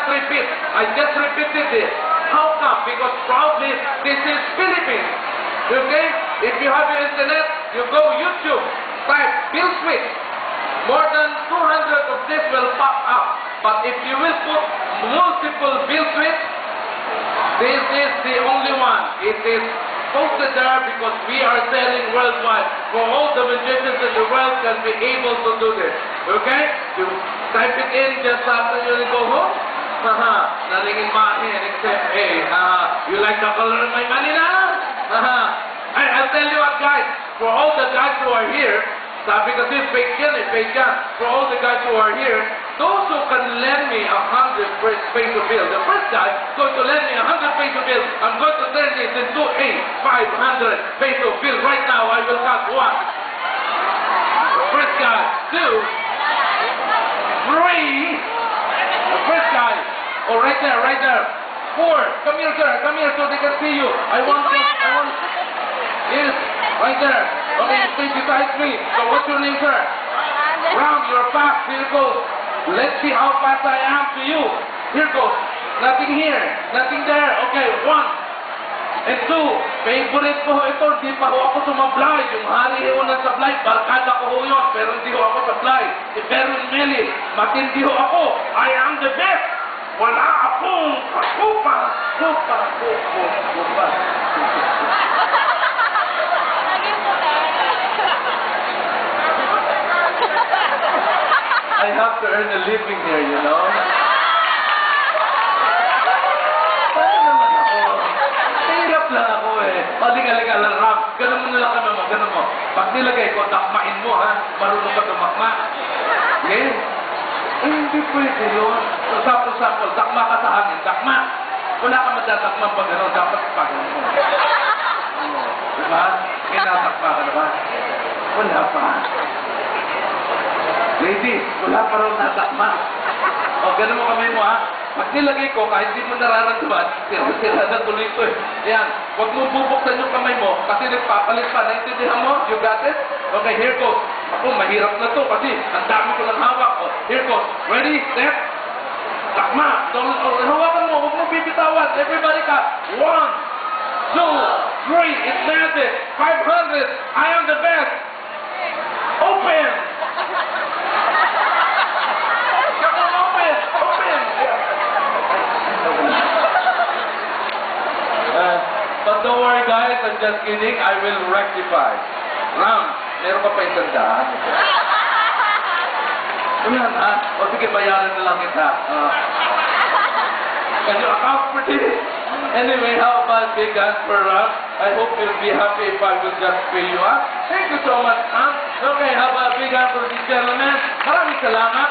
just repeat. I just repeated it. How come? Because probably this is Philippines. Okay? If you have your internet, you go YouTube, type Bill Switch. More than 200 of this will pop up. But if you will put multiple Bill Switch, this is the only one. It is posted there because we are selling worldwide. For all the magicians in the world can be able to do this. Okay? You type it in just after you go home. Nalingin mahin except you like the color of my money now? I'll tell you what, guys. For all the guys who are here, sabi kasi fake yan. For all the guys who are here, those who can lend me 100 peso bill, the first guy is going to lend me 100 peso bill. I'm going to turn it into a 500 peso bill. Right now, I will count 1. The first guy, 2, 3. The first guy. Oh, right there. 4. Come here, sir. Come here so they can see you. I want. Yes, right there. Okay, stay beside me. So what's your name, sir? Ram, you're fast. Here goes. Let's see how fast I am to you. Here goes. Nothing here. Nothing there. Okay, 1 and 2. Favorite ko ito. Di pa ho ako sumablay. Yung hari ho ng sablay. Barkada ko ho yun. Pero hindi ho ako sablay. Si Perwin Meli. Matindi ho ako. I am the best. Wala akong kasupa. Kupa. I have to earn a living here, you know? Paano naman ako? Hirap lang ako eh. Halika lang, Ram. Ganun mo nila kami mo, ganun mo. Pag nilagay ko, dakmain mo, ha? Marunong ka tumakma. Yes? Eh, hindi pwede yun. So, sample, dakma ka sa hangin, dakma. Wala ka madadakma pag gano'n, dapat pagano mo. Diba? Kinatakma ka na ba? Wala pa. Ladies, wala pa raw natakma. O, ganun mo kami mo, ha? Pag nilagay ko, kahit hindi mo nararamdaman, sira na tuloy ito eh. Ayan, huwag mo bubuksan yung kamay mo, kasi nagpapalit pa. Naintindihan mo? You got it? Okay, here goes. Ako, mahirap na to kasi ang dami ko ng hawak. O, here goes. Ready? Set? Takma! Hawakan mo, huwag mo bibitawan. Everybody ka. 1, 2, 3. It's magic. 500. I am the best. Open! But don't worry guys, I'm just kidding. I will rectify. Ram, meron ka pa itandaan? Wala na. O sige, bayaran na lang kita. Can you account for this? Anyway, how about big hands for Ram? I hope you'll be happy if I will just pay you up. Thank you so much, Ram. Okay, how about big hands for this gentleman? Maraming salamat.